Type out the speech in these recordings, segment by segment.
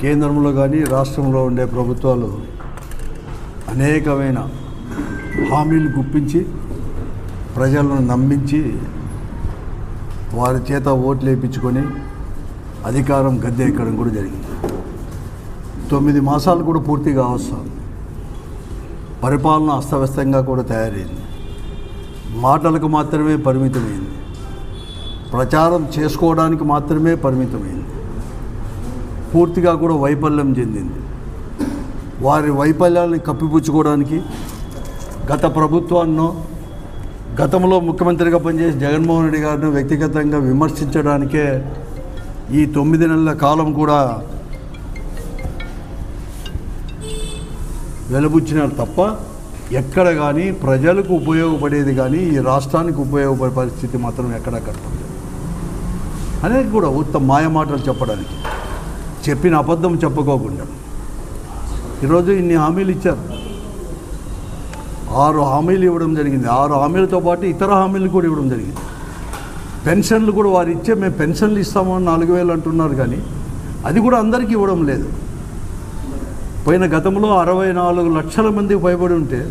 కేంద్రంలో కానీ రాష్ట్రంలో ఉండే ప్రభుత్వాలు అనేకమైన హామీలు గుప్పించి ప్రజలను నమ్మించి వారి చేత ఓట్లు వేయించుకొని అధికారం గద్దె ఎక్కడం కూడా జరిగింది. 9 మాసాలు కూడా పూర్తిగా అవసరం. పరిపాలన అస్తవ్యస్తంగా కూడా తయారైంది. మాటలకు మాత్రమే పరిమితమైంది. ప్రచారం చేసుకోవడానికి మాత్రమే పరిమితమైంది. పూర్తిగా కూడా వైఫల్యం చెందింది. వారి వైఫల్యాన్ని కప్పిపుచ్చుకోవడానికి గత ప్రభుత్వాన్నో గతంలో ముఖ్యమంత్రిగా పనిచేసి జగన్మోహన్ రెడ్డి గారిని వ్యక్తిగతంగా విమర్శించడానికే ఈ 9 నెలల కాలం కూడా వెలుబుచ్చినారు తప్ప ఎక్కడ కానీ ప్రజలకు ఉపయోగపడేది కానీ ఈ రాష్ట్రానికి ఉపయోగపడే పరిస్థితి మాత్రం ఎక్కడా కనపడలేదు. అనేది కూడా ఉత్తమ మాయమాటలు చెప్పడానికి, చెప్పిన అబద్ధం చెప్పుకోకుండా ఈరోజు ఇన్ని హామీలు ఇచ్చారు. 6 హామీలు ఇవ్వడం జరిగింది. 6 హామీలతో పాటు ఇతర హామీలు కూడా ఇవ్వడం జరిగింది. పెన్షన్లు కూడా వారు ఇచ్చే మేము పెన్షన్లు ఇస్తామని 4,000 అంటున్నారు, కానీ అది కూడా అందరికీ ఇవ్వడం లేదు. పోయిన గతంలో 64 లక్షల మందికి పైబడి ఉంటే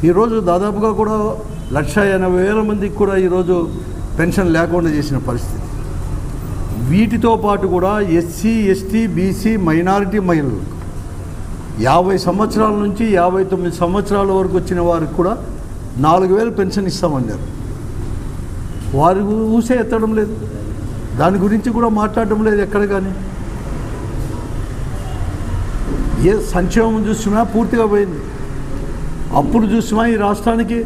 ఈరోజు దాదాపుగా కూడా 1,80,000 మందికి కూడా ఈరోజు పెన్షన్ లేకుండా చేసిన పరిస్థితి. వీటితో పాటు కూడా ఎస్సీ, ఎస్టీ, బీసీ, మైనారిటీ మహిళలు 50 సంవత్సరాల నుంచి 59 సంవత్సరాల వరకు వచ్చిన వారికి కూడా 4,000 పెన్షన్ ఇస్తామన్నారు. వారి ఊసే ఎత్తడం లేదు. దాని గురించి కూడా మాట్లాడడం లేదు ఎక్కడ కానీ. ఏ సంక్షేమం చూసినా పూర్తిగా పోయింది. అప్పుడు చూసినా ఈ రాష్ట్రానికి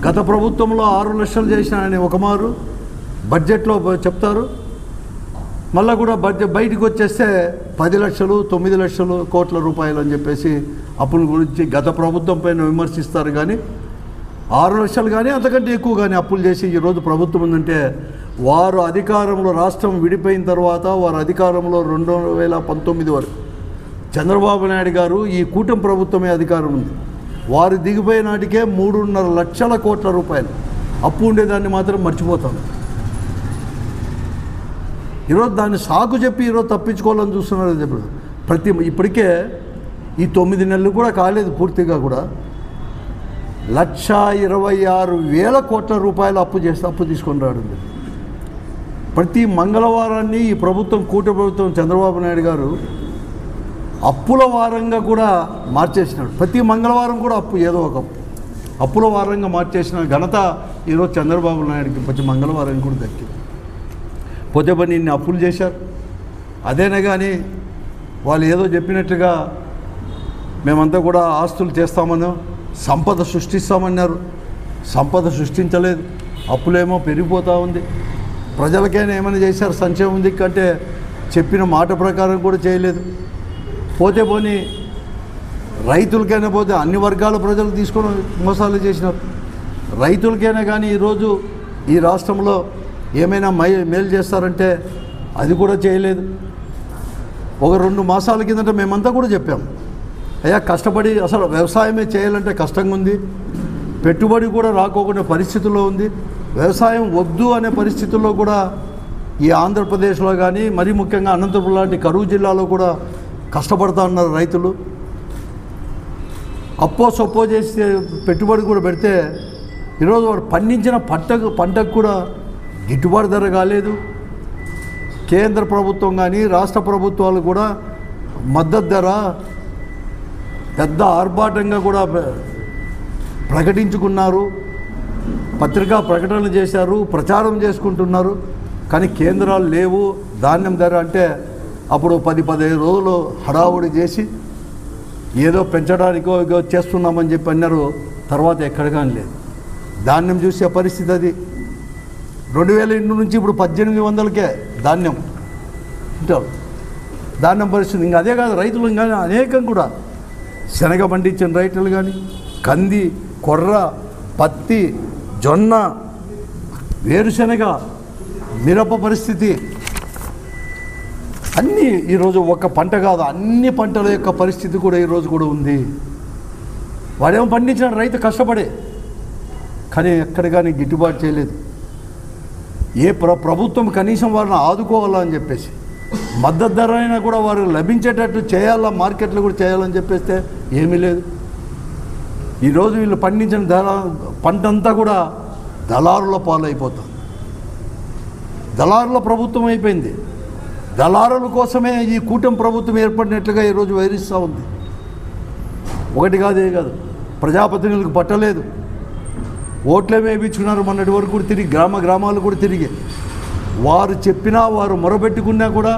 గత ప్రభుత్వంలో 6 లక్షలు చేసిన ఆయన ఒకమారు బడ్జెట్లో చెప్తారు. మళ్ళీ కూడా బయటకు వచ్చేస్తే 10 లక్షలు 9 లక్షలు కోట్ల రూపాయలు అని చెప్పేసి అప్పుల గురించి గత ప్రభుత్వం పైన విమర్శిస్తారు. కానీ 6 లక్షలు కానీ అంతకంటే ఎక్కువ కానీ అప్పులు చేసి ఈరోజు ప్రభుత్వం ఉందంటే వారు అధికారంలో రాష్ట్రం విడిపోయిన తర్వాత వారు అధికారంలో 2019 వరకు చంద్రబాబు నాయుడు గారు ఈ కూటమి ప్రభుత్వమే అధికారం ఉంది. వారు దిగిపోయే నాటికే 3.5 లక్షల కోట్ల రూపాయలు అప్పు ఉండేదాన్ని మాత్రం మర్చిపోతాం. ఈరోజు దాన్ని సాకు చెప్పి ఈరోజు తప్పించుకోవాలని చూస్తున్నారు. ఇప్పటికే ఈ 9 నెలలు కూడా కాలేదు పూర్తిగా కూడా 1,26,000 కోట్ల రూపాయలు అప్పు తీసుకొని రావడం. ప్రతి మంగళవారాన్ని ఈ ప్రభుత్వం కూటమి ప్రభుత్వం చంద్రబాబు నాయుడు గారు అప్పుల వారంగా కూడా మార్చేసినాడు. ప్రతి మంగళవారం కూడా అప్పు, ఏదో ఒక అప్పుల వారంగా మార్చేసిన ఘనత ఈరోజు చంద్రబాబు నాయుడుకి ప్రతి మంగళవారం కూడా దక్కింది. పోతే పని ఇన్ని అప్పులు చేశారు. అదేనా కానీ వాళ్ళు ఏదో చెప్పినట్టుగా మేమంతా కూడా ఆస్తులు చేస్తామనో సంపద సృష్టిస్తామన్నారు. సంపద సృష్టించలేదు. అప్పులేమో పెరిగిపోతూ ఉంది. ప్రజలకైనా ఏమైనా చేశారు సంక్షేమం దిక్కంటే చెప్పిన మాట ప్రకారం కూడా చేయలేదు. పోతే పోనీ రైతులకైనా పోతే అన్ని వర్గాల ప్రజలు తీసుకొని మోసాలు చేసినారు. రైతులకైనా కానీ ఈరోజు ఈ రాష్ట్రంలో ఏమైనా మేలు చేస్తారంటే అది కూడా చేయలేదు. ఒక 2 మాసాల కిందట మేమంతా కూడా చెప్పాం, అయ్యా కష్టపడి అసలు వ్యవసాయమే చేయాలంటే కష్టంగా ఉంది, పెట్టుబడి కూడా రాకోకుండా పరిస్థితుల్లో ఉంది, వ్యవసాయం వద్దు అనే పరిస్థితుల్లో కూడా ఈ ఆంధ్రప్రదేశ్లో కానీ మరీ ముఖ్యంగా అనంతపురం లాంటి కరువు జిల్లాలో కూడా కష్టపడుతూ ఉన్నారు రైతులు. అప్పో సొప్పో చేసి పెట్టుబడి కూడా పెడితే ఈరోజు వాడు పండించిన పంటకు కూడా గిట్టుబాటు ధర కాలేదు. కేంద్ర ప్రభుత్వం కానీ రాష్ట్ర ప్రభుత్వాలు కూడా మద్దతు ధర పెద్ద ఆర్భాటంగా కూడా ప్రకటించుకున్నారు. పత్రికా ప్రకటనలు చేశారు, ప్రచారం చేసుకుంటున్నారు. కానీ కేంద్రాలు లేవు. ధాన్యం ధర అంటే అప్పుడు 10-15 రోజులు హడావుడి చేసి ఏదో పెంచడానికో ఏదో చేస్తున్నామని చెప్పి అన్నారు. తర్వాత ఎక్కడ కానీ లేదు. ధాన్యం చూసే పరిస్థితి అది. 2000 నుంచి ఇప్పుడు 1800కే ధాన్యం తింటారు. ధాన్యం పరిస్థితి ఇంకా అదే కాదు, రైతులు కానీ అనేకం కూడా శనగ పండించిన రైతులు కానీ కంది, కొర్ర, పత్తి, జొన్న, వేరుశనగ, మిరప పరిస్థితి అన్నీ ఈరోజు ఒక పంట కాదు అన్ని పంటల యొక్క పరిస్థితి కూడా ఈరోజు కూడా ఉంది. వాడేమో పండించిన రైతు కష్టపడే, కానీ ఎక్కడ కానీ గిట్టుబాటు చేయలేదు. ప్రభుత్వం కనీసం వారిని ఆదుకోవాలని చెప్పేసి మద్దతు ధర అయినా కూడా వారు లభించేటట్టు చేయాలా, మార్కెట్లో కూడా చేయాలని చెప్పేస్తే ఏమీ లేదు. ఈరోజు వీళ్ళు పండించిన పంట అంతా కూడా దళారుల పాలైపోతుంది. దళారుల ప్రభుత్వం అయిపోయింది. దళారుల కోసమే ఈ కూటమి ప్రభుత్వం ఏర్పడినట్లుగా ఈరోజు వైరిస్తూ ఉంది. ఒకటి కాదే కాదు, ప్రజాప్రతినిధులకు పట్టలేదు. ఓట్లే వేయించుకున్నారు మొన్నటి వరకు కూడా తిరిగి గ్రామాలు కూడా తిరిగి వారు చెప్పినా, వారు మొరబెట్టుకున్నా కూడా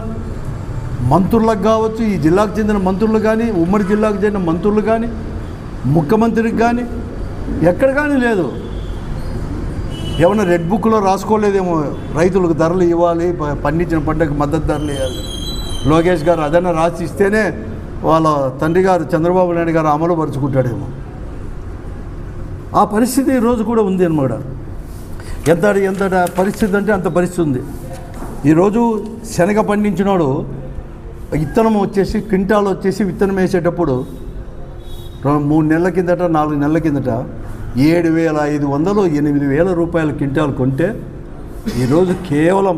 మంత్రులకు కావచ్చు, ఈ జిల్లాకు చెందిన మంత్రులు కానీ, ఉమ్మడి జిల్లాకు చెందిన మంత్రులు కానీ, ముఖ్యమంత్రికి కానీ ఎక్కడ కానీ లేదు. ఏమన్నా రెడ్ బుక్లో రాసుకోలేదేమో రైతులకు ధరలు ఇవ్వాలి, పండించిన పంటకు మద్దతు ధరలు ఇవ్వాలి. లోకేష్ గారు అదన్నా రాసి ఇస్తేనే వాళ్ళ తండ్రి గారు చంద్రబాబు నాయుడు గారు అమలు పరుచుకుంటాడేమో. ఆ పరిస్థితి ఈరోజు కూడా ఉంది అన్నమాట. ఎంత పరిస్థితి అంటే అంత పరిస్థితి ఉంది. ఈరోజు శనగ పండించినాడు విత్తనం వచ్చేసి క్వింటాల్ వచ్చేసి విత్తనం వేసేటప్పుడు 3 నెలల కిందట 4 నెలల కిందట 7,500 8,000 రూపాయల క్వింటాల్ కొంటే ఈరోజు కేవలం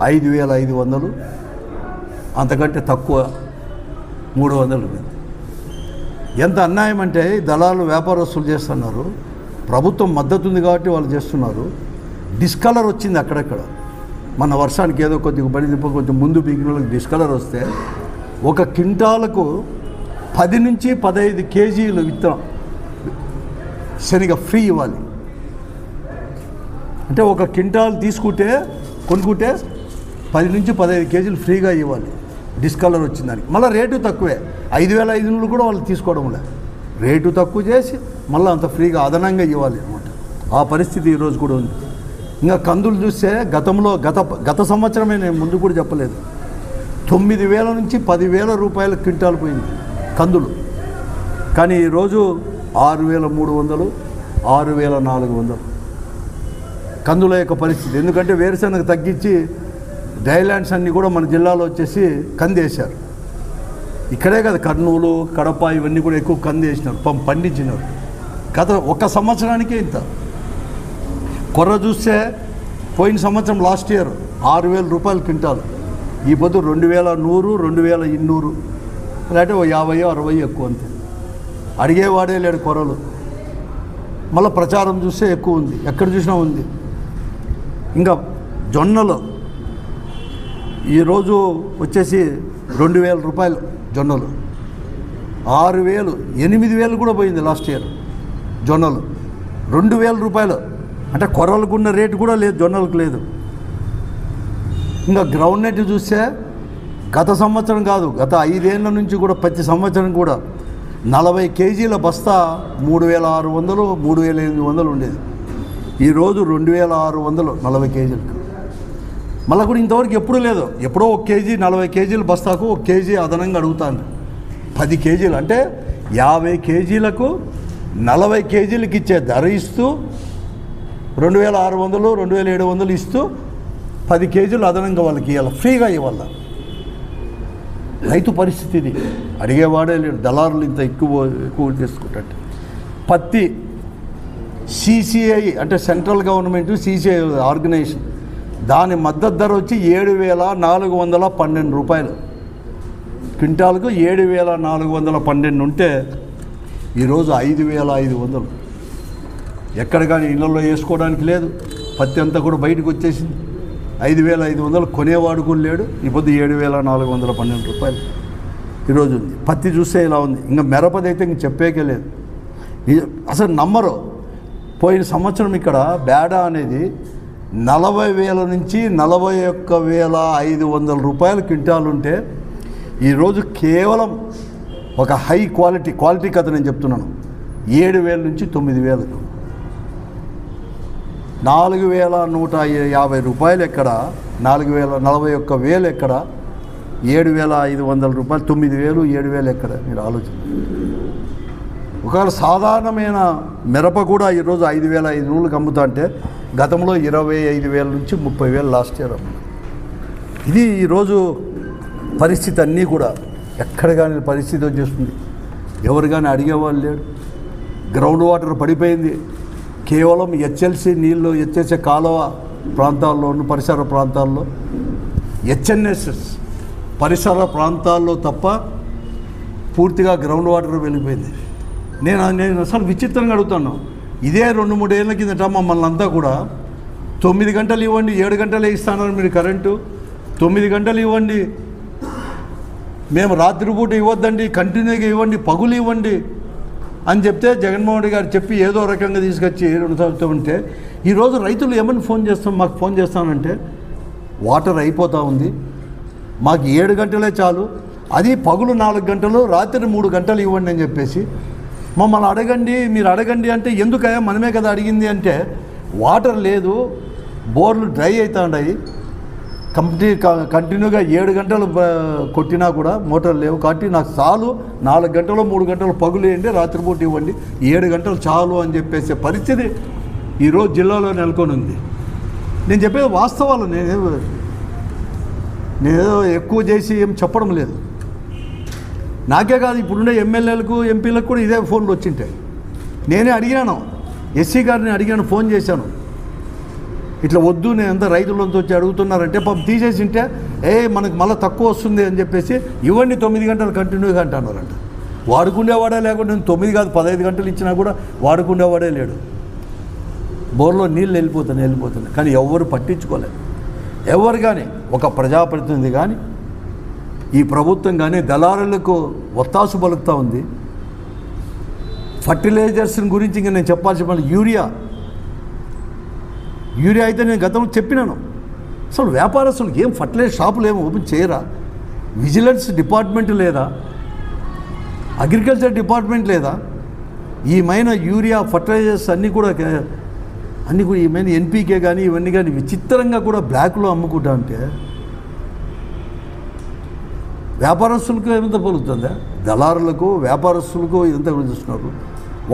5,500, అంతకంటే తక్కువ 300. ఎంత అన్యాయం అంటే దళాలు వ్యాపారస్తులు చేస్తున్నారు. ప్రభుత్వం మద్దతు ఉంది కాబట్టి వాళ్ళు చేస్తున్నారు. డిస్కలర్ వచ్చింది అక్కడక్కడ. మన వర్షానికి ఏదో కొద్దిగా కొంచెం ముందు పీకిన వాళ్ళకి డిస్కలర్ వస్తే ఒక క్వింటాలకు 10 నుంచి 15 కేజీలు విత్తనం శనగ ఫ్రీ ఇవ్వాలి. అంటే ఒక క్వింటాల్ కొనుక్కుంటే 10 నుంచి 15 కేజీలు ఫ్రీగా ఇవ్వాలి. డిస్కలర్ వచ్చిందని మళ్ళీ రేటు తక్కువే, 5,500 కూడా వాళ్ళు తీసుకోవడం లేదు. రేటు తక్కువ చేసి మళ్ళీ అంత ఫ్రీగా అదనంగా ఇవ్వాలి అనమాట. ఆ పరిస్థితి ఈరోజు కూడా ఉంది. ఇంకా కందులు చూస్తే గత సంవత్సరమే, నేను ముందు కూడా చెప్పలేదు, 9,000 నుంచి 10,000 రూపాయల క్వింటాల్ పోయింది కందులు. కానీ ఈరోజు 6,300, 6,400 కందుల యొక్క పరిస్థితి. ఎందుకంటే వేరుశనగ తగ్గించి డ్రైల్యాండ్స్ అన్నీ కూడా మన జిల్లాలో వచ్చేసి కందేశారు. ఇక్కడే కదా కర్నూలు, కడప ఇవన్నీ కూడా ఎక్కువ కందేసినారు, పండించినారు. ఒక సంవత్సరానికే ఇంత. కొర్ర చూస్తే పోయిన సంవత్సరం లాస్ట్ ఇయర్ 6,000 రూపాయలు క్వింటాలు, ఈ పొద్దు 2,100, 2,200, లేకపోతే 50, 60 ఎక్కువ అంతే. అడిగేవాడే లేడు కొర్రలు. మళ్ళీ ప్రచారం చూస్తే ఎక్కువ ఉంది, ఎక్కడ చూసినా ఉంది. ఇంకా జొన్నలు ఈరోజు వచ్చేసి 2,000 రూపాయలు జొన్నలు, 6,000, 8,000 కూడా పోయింది లాస్ట్ ఇయర్ జొన్నలు. 2,000 రూపాయలు అంటే కొర్రలకు ఉన్న రేటు కూడా లేదు, జొన్నలకు లేదు. ఇంకా గ్రౌండ్ నెట్ చూస్తే గత సంవత్సరం కాదు, గత 5 ఏళ్ళ నుంచి కూడా ప్రతి సంవత్సరం కూడా 40 కేజీల బస్తా 3,600, 3,800 ఉండేది. ఈరోజు 2,600 40 కేజీలకు. మళ్ళీ కూడా ఇంతవరకు ఎప్పుడూ లేదు. ఎప్పుడో 1 కేజీ 40 కేజీల బస్తాకు 1 కేజీ అదనంగా అడుగుతాను. 10 కేజీలు అంటే 50 కేజీలకు 40 కేజీలకు ఇచ్చే ధర ఇస్తూ 2,600, 2,700 ఇస్తూ 10 కేజీలు అదనంగా వాళ్ళకి ఇవ్వాలి, ఫ్రీగా ఇవ్వాలి. రైతు పరిస్థితి ఇది. అడిగేవాడే లేడు, దళారులు ఇంత ఎక్కువ తీసుకుంటారు. పత్తి CCI అంటే సెంట్రల్ గవర్నమెంట్ CCI ఆర్గనైజేషన్, దాని మద్దతు ధర వచ్చి 7,412 రూపాయలు క్వింటాల్కు. 7,412 ఉంటే ఈరోజు 5,500. ఎక్కడ కానీ ఇళ్ళల్లో వేసుకోవడానికి లేదు. పత్తి అంతా కూడా బయటకు వచ్చేసింది. 5,500 కొనేవాడు కూడా లేడు. ఇప్పుడు 7,412 రూపాయలు ఈరోజు ఉంది. పత్తి చూస్తే ఇలా ఉంది. ఇంకా మిరపదైతే ఇంక చెప్పేకే లేదు. అసలు నమ్మరు. పోయిన సంవత్సరం ఇక్కడ బేడా అనేది 40,000 నుంచి 41,500 రూపాయల క్వింటాల్ ఉంటే ఈరోజు కేవలం ఒక హై క్వాలిటీ కథ నేను చెప్తున్నాను, 7,000 నుంచి 9,000, 4,150 రూపాయలు ఎక్కడ, 41,000 ఎక్కడ, 7,500 రూపాయలు, 9,000, 7,000 ఎక్కడ? మీరు ఆలోచన. ఒకవేళ సాధారణమైన మిరప కూడా ఈరోజు 5,500 అమ్ముతా అంటే గతంలో 25,000 నుంచి 30,000 లాస్ట్ ఇయర్ అమ్మ. ఇది ఈరోజు పరిస్థితి. అన్నీ కూడా ఎక్కడ కానీ పరిస్థితి వచ్చేస్తుంది. ఎవరు కానీ అడిగేవాళ్ళు లేడు. గ్రౌండ్ వాటర్ పడిపోయింది. కేవలం HLC నీళ్ళు ఎత్తేసే కాలువ ప్రాంతాల్లోనూ పరిసర ప్రాంతాల్లో HNSS పరిసర ప్రాంతాల్లో తప్ప పూర్తిగా గ్రౌండ్ వాటర్ వెళ్ళిపోయింది. నేను అసలు విచిత్రంగా అడుగుతాను. ఇదే 2-3 ఏళ్ళ కిందట మమ్మల్ని అంతా కూడా 9 గంటలు ఇవ్వండి, 7 గంటలే ఇస్తానని మీరు కరెంటు, 9 గంటలు ఇవ్వండి, మేము రాత్రిపూట ఇవ్వద్దండి, కంటిన్యూగా ఇవ్వండి, పగులు ఇవ్వండి అని చెప్తే జగన్మోహన్ రెడ్డి గారు చెప్పి ఏదో రకంగా తీసుకొచ్చి 2 సంవత్సరాలు ఉంటే ఈరోజు రైతులు ఏమని మాకు ఫోన్ చేస్తానంటే వాటర్ అయిపోతూ ఉంది, మాకు 7 గంటలే చాలు, అది పగులు 4 గంటలు, రాత్రి 3 గంటలు ఇవ్వండి అని చెప్పేసి మమ్మల్ని అడగండి, మీరు అడగండి అంటే ఎందుకయ్యా మనమే కదా అడిగింది అంటే వాటర్ లేదు, బోర్లు డ్రై అవుతాయి, కంటిన్యూగా 7 గంటలు కొట్టినా కూడా మోటార్లు లేవు, కాబట్టి నాకు చాలు 4 గంటలు 3 గంటలు పగులు వేయండి, రాత్రిపూట ఇవ్వండి, 7 గంటలు చాలు అని చెప్పేసే పరిస్థితి ఈరోజు జిల్లాలో నెలకొని ఉంది. నేను చెప్పేది వాస్తవాలు, నేనేదో ఎక్కువ చేసి ఏం చెప్పడం లేదు. నాకే కాదు, ఇప్పుడుండే ఎమ్మెల్యేలకు ఎంపీలకు కూడా ఇదే ఫోన్లు వచ్చింటాయి. నేనే అడిగాను, ఎస్సీ గారిని అడిగాను, ఫోన్ చేశాను, ఇట్లా వద్దు, నేను ఎంత రైతులంతా వచ్చి అడుగుతున్నారంటే పాపం తీసేసింటే మనకు మళ్ళీ తక్కువ వస్తుంది అని చెప్పేసి ఇవ్వండి 9 గంటలు కంటిన్యూగా అంటున్నారంట. వాడుకుండేవాడే లేకుండా నేను 9 కాదు 15 గంటలు ఇచ్చినా కూడా వాడుకుండేవాడే లేడు. బోర్లో నీళ్ళు వెళ్ళిపోతున్నాయి, కానీ ఎవరు పట్టించుకోలేదు. ఎవరు కానీ, ఒక ప్రజాప్రతినిధి కానీ ఈ ప్రభుత్వం కానీ దళారులకు ఒత్తాసు పలుకుతూ ఉంది. ఫర్టిలైజర్స్ గురించి ఇంకా నేను చెప్పాల్సిన పని, యూరియా అయితే నేను గతంలో చెప్పినాను. అసలు వ్యాపారస్తులకు ఏం ఫర్టిలైజర్ షాపులు ఏమో ఓపెన్ చేయరా? విజిలెన్స్ డిపార్ట్మెంట్ లేదా? అగ్రికల్చర్ డిపార్ట్మెంట్ లేదా? ఈ మైన యూరియా ఫర్టిలైజర్స్ అన్నీ కూడా ఈ మైన ఎన్పీకే కానీ ఇవన్నీ కానీ విచిత్రంగా కూడా బ్లాక్లో అమ్ముకుంటా అంటే వ్యాపారస్తులకు ఎంత పలుకుతుందా? దళారులకు, వ్యాపారస్తులకు ఇదంతా కూడా చూస్తున్నారు.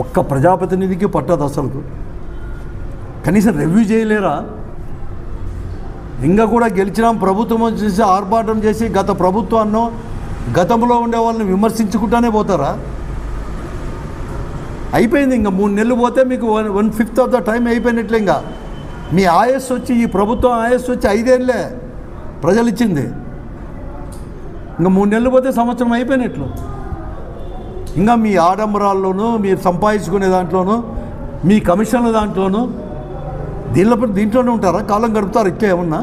ఒక్క ప్రజాప్రతినిధికి పట్టదు అసలు. కనీసం రివ్యూ చేయలేరా? ఇంకా కూడా గెలిచినాం ప్రభుత్వం వచ్చేసి ఆర్భాటం చేసి గత ప్రభుత్వాన్నో గతంలో ఉండే వాళ్ళని విమర్శించుకుంటానే పోతారా? అయిపోయింది. ఇంకా 3 నెలలు పోతే మీకు 1/5 ఆఫ్ ద టైం అయిపోయినట్లే. ఇంకా మీ ఆయుస్ వచ్చి, ఈ ప్రభుత్వం ఆయుస్ వచ్చి 5 ఏళ్ళే ప్రజలు ఇచ్చింది. ఇంకా 3 నెలలు పోతే సంవత్సరం అయిపోయినట్లు. ఇంకా మీ ఆడంబరాల్లోనూ, మీరు సంపాదించుకునే దాంట్లోనూ, మీ కమిషన్ల దాంట్లోనూ దీంట్లోనే ఉంటారా? కాలం గడుపుతారు ఇట్లా ఏమన్నా?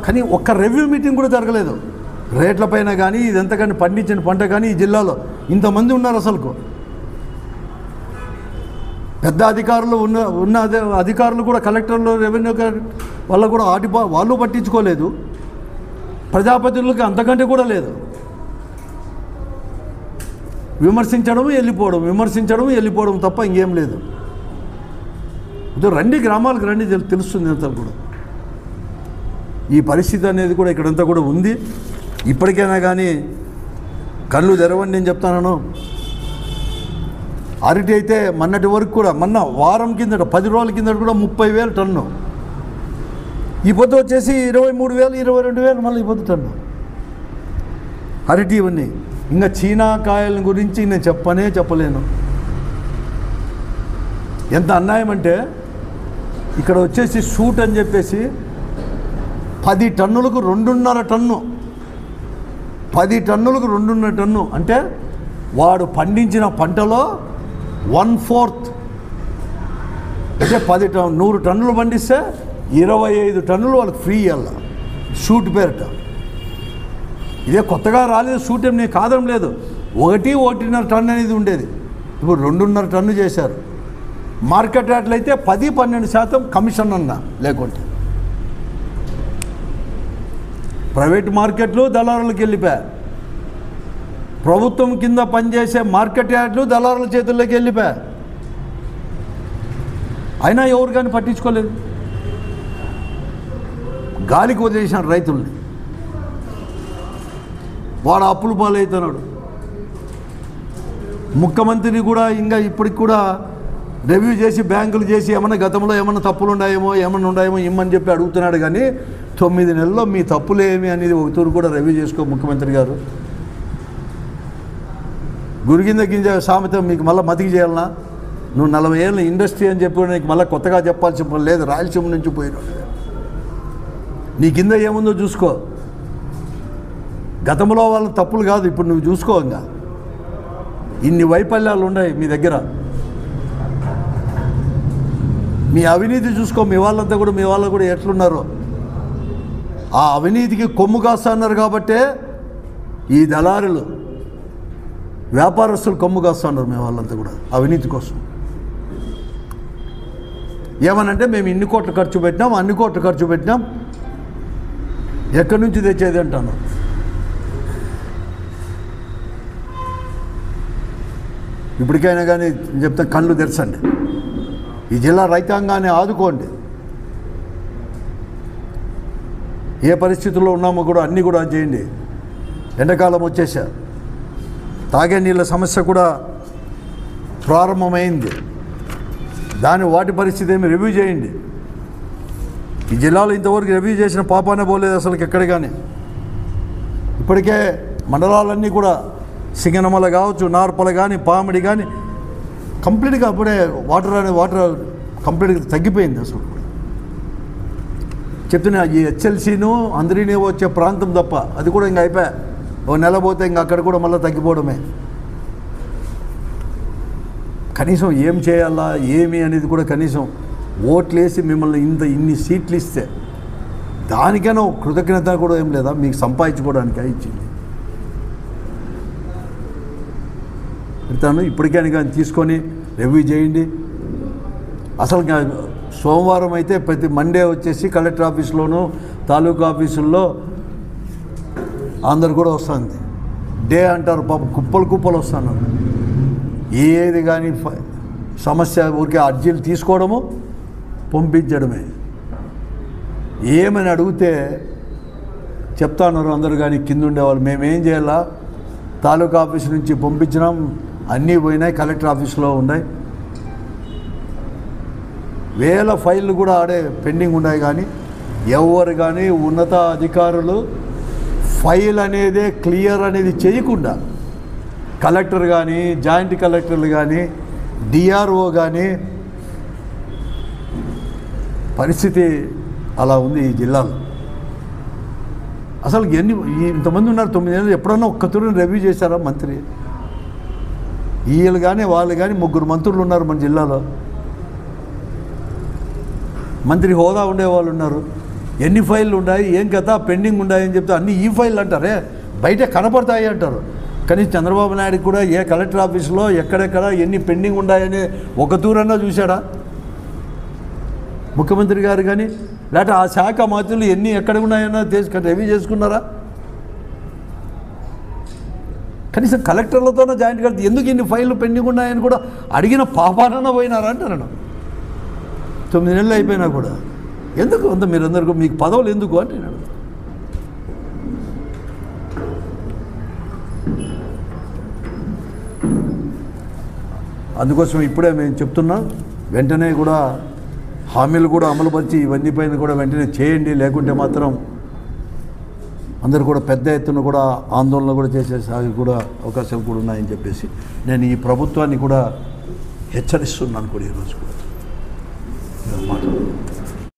కానీ ఒక్క రివ్యూ మీటింగ్ కూడా జరగలేదు. రేట్లపైన కానీ ఇదంతా కానీ పండించిన పంట కానీ ఈ జిల్లాలో ఇంతమంది ఉన్నారు. అసలుకు పెద్ద అధికారులు ఉన్న అధికారులు కూడా, కలెక్టర్లు, రెవెన్యూ వాళ్ళు కూడా వాళ్ళు పట్టించుకోలేదు. ప్రజాప్రతినిధులకి అంతకంటే కూడా లేదు. విమర్శించడం వెళ్ళిపోవడం తప్ప ఇంకేం లేదు. రండి, గ్రామాలకు రండి, తెలుస్తుంది అంతా కూడా. ఈ పరిస్థితి అనేది కూడా ఇక్కడంతా కూడా ఉంది. ఇప్పటికైనా కానీ కళ్ళు తెరవండి నేను చెప్తాను. అరటి అయితే మొన్నటి వరకు కూడా, మొన్న వారం కిందట 10 రోజుల కిందట కూడా 30,000 టన్ను, ఈ పొద్దు వచ్చేసి 23,000, 22,000 మళ్ళీ ఈ పొద్దు టన్ను అరటి. ఇవన్నీ ఇంకా చీనా కాయల గురించి నేను చెప్పలేను. ఎంత అన్యాయం అంటే ఇక్కడ వచ్చేసి షూట్ అని చెప్పేసి 10 టన్నులకు 2.5 టన్ను, 10 టన్నులకు 2.5 టన్ను అంటే వాడు పండించిన పంటలో 1/4. అంటే 100 టన్నులు పండిస్తే 25 టన్నులు వాళ్ళకి ఫ్రీ ఇవ్వాలి షూట్ పేరిట. ఇదే కొత్తగా రాలేదు షూట్, ఏం నేను కాదడం లేదు. 1.5 టన్ను అనేది ఉండేది, ఇప్పుడు 2.5 టన్ను చేశారు. మార్కెట్ రేట్లు అయితే 10-12% కమిషన్ అన్నా. లేకుంటే ప్రైవేట్ మార్కెట్లు దళారులకు వెళ్ళిపోయారు. ప్రభుత్వం కింద పనిచేసే మార్కెట్ యార్డ్లు దళారుల చేతుల్లోకి వెళ్ళిపోయారు. అయినా ఎవరు కానీ పట్టించుకోలేదు. గాలికి వదిలేసినారు రైతుల్ని. వాడు అప్పులు పాలవుతున్నాడు. ముఖ్యమంత్రిని కూడా ఇంకా ఇప్పటికి కూడా రివ్యూ చేసి, బ్యాంకులు చేసి ఏమన్నా గతంలో ఏమన్నా తప్పులు ఉన్నాయేమో ఇమ్మని చెప్పి అడుగుతున్నాడు. కానీ 9 నెలల్లో మీ తప్పులేమి అనేది ఒకతూరు కూడా రివ్యూ చేసుకో ముఖ్యమంత్రి గారు. గురిగింద గింజ సామెత మీకు మళ్ళీ మతికి చేయాలన్నా? నువ్వు 40 ఏళ్ళ ఇండస్ట్రీ అని చెప్పి నీకు మళ్ళీ కొత్తగా చెప్పాల్సిన పని లేదు. రాయలసీమ నుంచి పోయినాడు. నీ కింద ఏముందో చూసుకో. గతంలో వాళ్ళ తప్పులు కాదు, ఇప్పుడు నువ్వు చూసుకో. ఇంకా ఇన్ని వైఫల్యాలు ఉన్నాయి మీ దగ్గర. మీ అవినీతి చూసుకో. మీ వాళ్ళంతా కూడా, మీ వాళ్ళు కూడా ఎట్లున్నారో. ఆ అవినీతికి కొమ్ము కాస్తున్నారు కాబట్టే ఈ దళారులు, వ్యాపారస్తులు కొమ్ము కాస్తున్నారు. మీ వాళ్ళంతా కూడా అవినీతి కోసం. ఏమనంటే మేము ఇన్ని కోట్లు ఖర్చు పెట్టినాం, అన్ని కోట్లు ఖర్చు పెట్టినాం, ఎక్కడి నుంచి తెచ్చేది అంటాను. ఇప్పటికైనా కానీ చెప్తా, కళ్ళు తెరచండి. ఈ జిల్లా రైతాంగాన్ని ఆదుకోండి. ఏ పరిస్థితుల్లో ఉన్నామో కూడా అన్నీ కూడా చేయండి. ఎండాకాలం వచ్చేసా, తాగే నీళ్ళ సమస్య కూడా ప్రారంభమైంది. వాటి పరిస్థితి ఏమి రివ్యూ చేయండి. ఈ జిల్లాలో ఇంతవరకు రివ్యూ చేసిన పాపానే పోలేదు అసలు ఎక్కడ కానీ. ఇప్పటికే మండలాలన్నీ కూడా సింగనమల కావచ్చు, నార్పల కానీ, పామిడి కానీ కంప్లీట్గా అప్పుడే వాటర్ కంప్లీట్గా తగ్గిపోయింది. అసలు చెప్తున్నా, ఈ హెచ్ఎల్సీను అందరినీ వచ్చే ప్రాంతం తప్ప అది కూడా ఇంకా అయిపోయా. ఓ నెల పోతే ఇంకా అక్కడ కూడా మళ్ళీ తగ్గిపోవడమే. కనీసం ఏం చేయాలా ఏమి అనేది కూడా కనీసం ఓట్లేసి మిమ్మల్ని ఇన్ని సీట్లు ఇస్తే దానికైనా కృతజ్ఞత కూడా ఏం లేదా మీకు సంపాదించుకోవడానికి ఇచ్చింది. ఇప్పటికైనా కానీ తీసుకొని రివ్యూ చేయండి. అసలు సోమవారం అయితే ప్రతి మండే వచ్చేసి కలెక్టర్ ఆఫీస్లోనూ తాలూకా ఆఫీసుల్లో అందరు కూడా వస్తుంది. డే అంటారు, పాపం కుప్పలు వస్తున్నారు. ఏది కానీ సమస్య ఊరికే అర్జీలు తీసుకోవడము, పంపించడమే. ఏమని అడిగితే చెప్తాన్నారు అందరూ. కానీ కింద ఉండేవాళ్ళు మేమేం చేయాలా, తాలూకా ఆఫీస్ నుంచి పంపించినాం, అన్నీ పోయినాయి, కలెక్టర్ ఆఫీస్లో ఉన్నాయి. వేల ఫైళ్ళు కూడా ఆడే పెండింగ్ ఉన్నాయి. కానీ ఎవరు కానీ ఉన్నత అధికారులు ఫైల్ అనేదే క్లియర్ అనేది చేయకుండా, కలెక్టర్ కానీ, జాయింట్ కలెక్టర్లు కానీ, డిఆర్ఓ కానీ, పరిస్థితి అలా ఉంది ఈ జిల్లాలో. అసలు ఇంతమంది ఉన్నారు 9 ఏళ్ళు. ఎప్పుడన్నా ఒక్క తూరుని రివ్యూ చేశారా మంత్రి? వీళ్ళు కానీ వాళ్ళు కానీ 3 మంత్రులు ఉన్నారు మన జిల్లాలో. మంత్రి హోదా ఉండేవాళ్ళు ఉన్నారు. ఎన్ని ఫైళ్ళు ఉన్నాయి, ఏం కథ, పెండింగ్ ఉన్నాయని చెప్తే అన్నీ ఈ ఫైళ్ళు అంటారే, బయట కనపడతాయి అంటారు. కానీ చంద్రబాబు నాయుడు కూడా ఏ కలెక్టర్ ఆఫీసులో ఎక్కడెక్కడ ఎన్ని పెండింగ్ ఉన్నాయని ఒక తూరన్నా చూశాడా ముఖ్యమంత్రి గారు? కానీ లేకపోతే ఆ శాఖ మంత్రులు ఎన్ని ఎక్కడ ఉన్నాయన్నా రివ్యూ చేసుకున్నారా? కనీసం కలెక్టర్లతోనే జాయింట్ కలిసి ఎందుకు ఇన్ని ఫైళ్ళు పెండింగ్ ఉన్నాయని కూడా అడిగిన పాపానన్నా పోయినారా అంటారు. 9 నెలలు అయిపోయినా కూడా ఎందుకు అంత మీరందరికీ మీకు పదవులు ఎందుకు అంటే నేను అందుకోసం ఇప్పుడే మేము చెప్తున్నాం, వెంటనే కూడా హామీలు కూడా అమలుపరిచి ఇవన్నీ పైన కూడా వెంటనే చేయండి. లేకుంటే మాత్రం అందరూ కూడా పెద్ద ఎత్తున కూడా ఆందోళన కూడా చేసేసాగి కూడా అవకాశాలు కూడా ఉన్నాయని చెప్పేసి నేను ఈ ప్రభుత్వాన్ని కూడా హెచ్చరిస్తున్నాను కూడా ఈరోజు కూడా మాట్లాడుతున్నాను.